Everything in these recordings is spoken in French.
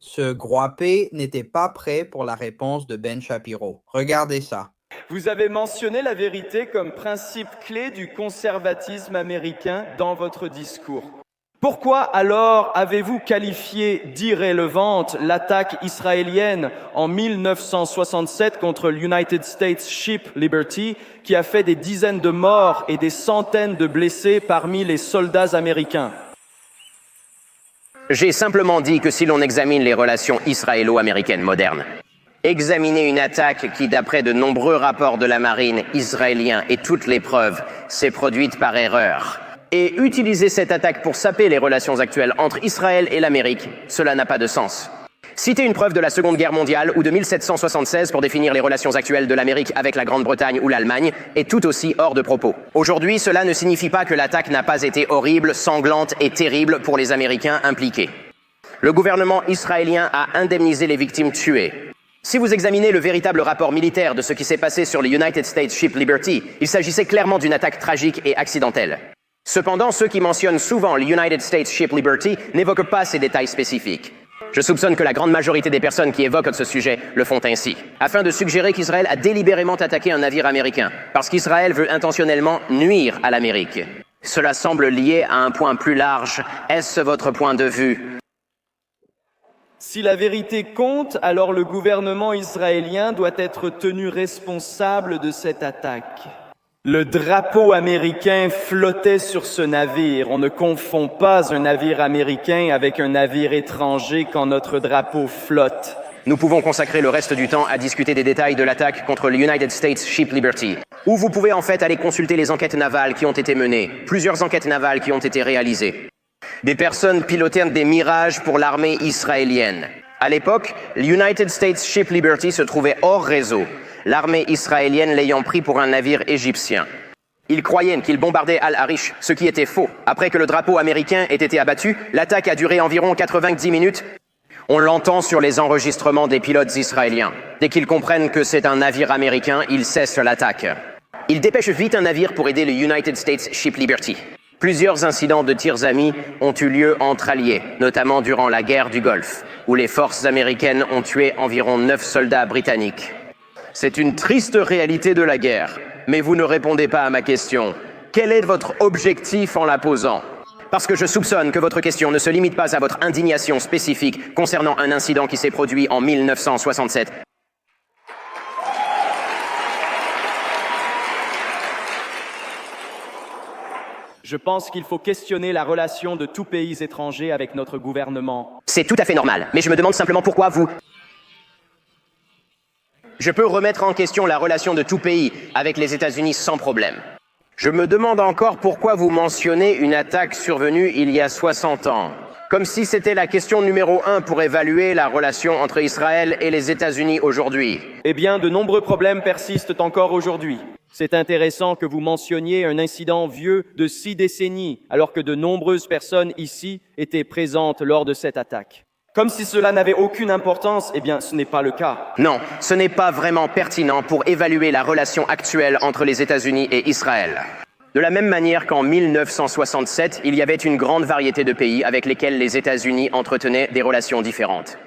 Ce groipé n'était pas prêt pour la réponse de Ben Shapiro. Regardez ça. Vous avez mentionné la vérité comme principe clé du conservatisme américain dans votre discours. Pourquoi alors avez-vous qualifié d'irrélevante l'attaque israélienne en 1967 contre l'United States Ship Liberty, qui a fait des dizaines de morts et des centaines de blessés parmi les soldats américains? J'ai simplement dit que si l'on examine les relations israélo-américaines modernes, examiner une attaque qui, d'après de nombreux rapports de la marine israélien et toutes les preuves, s'est produite par erreur, et utiliser cette attaque pour saper les relations actuelles entre Israël et l'Amérique, cela n'a pas de sens. Citer une preuve de la Seconde Guerre mondiale ou de 1776 pour définir les relations actuelles de l'Amérique avec la Grande-Bretagne ou l'Allemagne est tout aussi hors de propos. Aujourd'hui, cela ne signifie pas que l'attaque n'a pas été horrible, sanglante et terrible pour les Américains impliqués. Le gouvernement israélien a indemnisé les victimes tuées. Si vous examinez le véritable rapport militaire de ce qui s'est passé sur le United States Ship Liberty, il s'agissait clairement d'une attaque tragique et accidentelle. Cependant, ceux qui mentionnent souvent le United States Ship Liberty n'évoquent pas ces détails spécifiques. Je soupçonne que la grande majorité des personnes qui évoquent ce sujet le font ainsi, afin de suggérer qu'Israël a délibérément attaqué un navire américain, parce qu'Israël veut intentionnellement nuire à l'Amérique. Cela semble lié à un point plus large. Est-ce votre point de vue? Si la vérité compte, alors le gouvernement israélien doit être tenu responsable de cette attaque. Le drapeau américain flottait sur ce navire. On ne confond pas un navire américain avec un navire étranger quand notre drapeau flotte. Nous pouvons consacrer le reste du temps à discuter des détails de l'attaque contre le United States Ship Liberty. Ou vous pouvez en fait aller consulter les enquêtes navales qui ont été menées, plusieurs enquêtes navales qui ont été réalisées. Des personnes pilotaient des Mirages pour l'armée israélienne. À l'époque, l'United States Ship Liberty se trouvait hors réseau, l'armée israélienne l'ayant pris pour un navire égyptien. Ils croyaient qu'ils bombardaient Al-Arish, ce qui était faux. Après que le drapeau américain ait été abattu, l'attaque a duré environ 90 minutes. On l'entend sur les enregistrements des pilotes israéliens. Dès qu'ils comprennent que c'est un navire américain, ils cessent l'attaque. Ils dépêchent vite un navire pour aider le United States Ship Liberty. Plusieurs incidents de tirs amis ont eu lieu entre alliés, notamment durant la guerre du Golfe, où les forces américaines ont tué environ 9 soldats britanniques. C'est une triste réalité de la guerre, mais vous ne répondez pas à ma question. Quel est votre objectif en la posant? Parce que je soupçonne que votre question ne se limite pas à votre indignation spécifique concernant un incident qui s'est produit en 1967. Je pense qu'il faut questionner la relation de tout pays étranger avec notre gouvernement. C'est tout à fait normal, mais je me demande simplement pourquoi vous... Je peux remettre en question la relation de tout pays avec les États-Unis sans problème. Je me demande encore pourquoi vous mentionnez une attaque survenue il y a 60 ans. Comme si c'était la question numéro 1 pour évaluer la relation entre Israël et les États-Unis aujourd'hui. Eh bien, de nombreux problèmes persistent encore aujourd'hui. C'est intéressant que vous mentionniez un incident vieux de 6 décennies, alors que de nombreuses personnes ici étaient présentes lors de cette attaque. Comme si cela n'avait aucune importance, eh bien, ce n'est pas le cas. Non, ce n'est pas vraiment pertinent pour évaluer la relation actuelle entre les États-Unis et Israël. De la même manière qu'en 1967, il y avait une grande variété de pays avec lesquels les États-Unis entretenaient des relations différentes.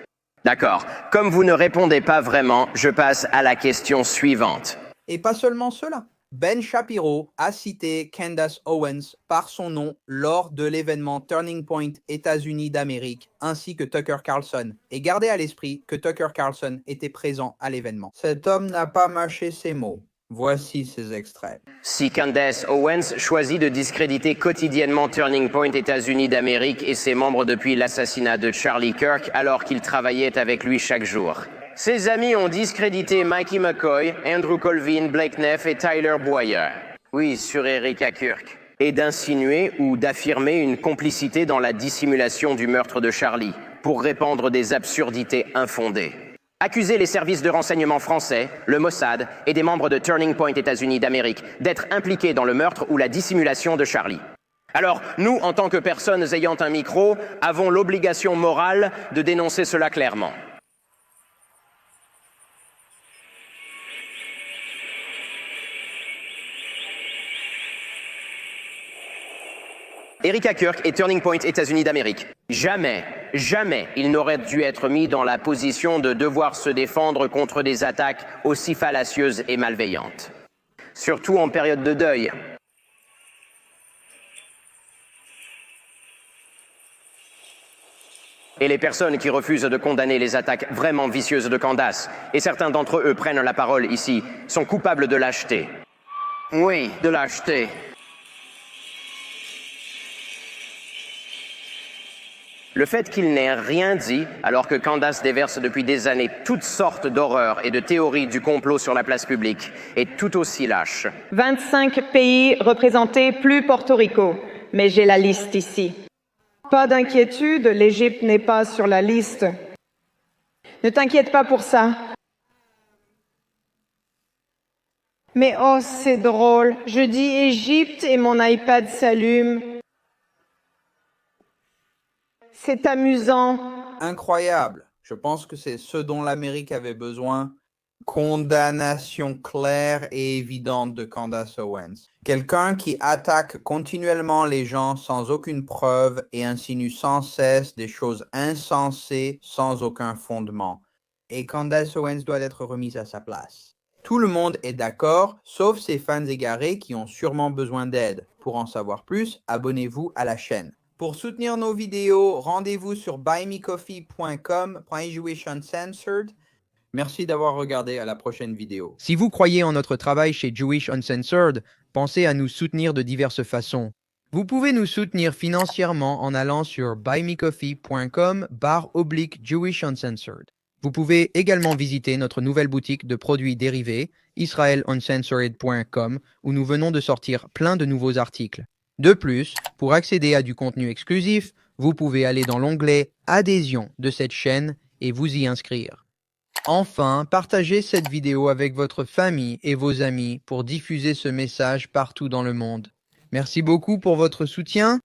D'accord. Comme vous ne répondez pas vraiment, je passe à la question suivante. Et pas seulement cela. Ben Shapiro a cité Candace Owens par son nom lors de l'événement Turning Point États-Unis d'Amérique, ainsi que Tucker Carlson. Et gardez à l'esprit que Tucker Carlson était présent à l'événement. Cet homme n'a pas mâché ses mots. Voici ces extraits. Si Candace Owens choisit de discréditer quotidiennement Turning Point États-Unis d'Amérique et ses membres depuis l'assassinat de Charlie Kirk alors qu'ils travaillaient avec lui chaque jour. Ses amis ont discrédité Mikey McCoy, Andrew Colvin, Blake Neff et Tyler Boyer. Oui, sur Erika Kirk. Et d'insinuer ou d'affirmer une complicité dans la dissimulation du meurtre de Charlie, pour répandre des absurdités infondées. Accuser les services de renseignement français, le Mossad et des membres de Turning Point États-Unis d'Amérique d'être impliqués dans le meurtre ou la dissimulation de Charlie. Alors, nous, en tant que personnes ayant un micro, avons l'obligation morale de dénoncer cela clairement. Erika Kirk et Turning Point États-Unis d'Amérique. Jamais jamais il n'aurait dû être mis dans la position de devoir se défendre contre des attaques aussi fallacieuses et malveillantes. Surtout en période de deuil. Et les personnes qui refusent de condamner les attaques vraiment vicieuses de Candace, et certains d'entre eux prennent la parole ici, sont coupables de lâcheté. Oui, de lâcheté. Le fait qu'il n'ait rien dit, alors que Candace déverse depuis des années toutes sortes d'horreurs et de théories du complot sur la place publique, est tout aussi lâche. 25 pays représentés plus Porto Rico, mais j'ai la liste ici. Pas d'inquiétude, l'Égypte n'est pas sur la liste. Ne t'inquiète pas pour ça. Mais oh, c'est drôle. Je dis Égypte et mon iPad s'allume. C'est amusant. Incroyable. Je pense que c'est ce dont l'Amérique avait besoin. Condamnation claire et évidente de Candace Owens. Quelqu'un qui attaque continuellement les gens sans aucune preuve et insinue sans cesse des choses insensées sans aucun fondement. Et Candace Owens doit être remise à sa place. Tout le monde est d'accord, sauf ces fans égarés qui ont sûrement besoin d'aide. Pour en savoir plus, abonnez-vous à la chaîne. Pour soutenir nos vidéos, rendez-vous sur buymecoffee.com/JewishUncensored. Merci d'avoir regardé, à la prochaine vidéo. Si vous croyez en notre travail chez Jewish Uncensored, pensez à nous soutenir de diverses façons. Vous pouvez nous soutenir financièrement en allant sur buymecoffee.com/Jewish Uncensored. Vous pouvez également visiter notre nouvelle boutique de produits dérivés, israeluncensored.com, où nous venons de sortir plein de nouveaux articles. De plus, pour accéder à du contenu exclusif, vous pouvez aller dans l'onglet « Adhésion » de cette chaîne et vous y inscrire. Enfin, partagez cette vidéo avec votre famille et vos amis pour diffuser ce message partout dans le monde. Merci beaucoup pour votre soutien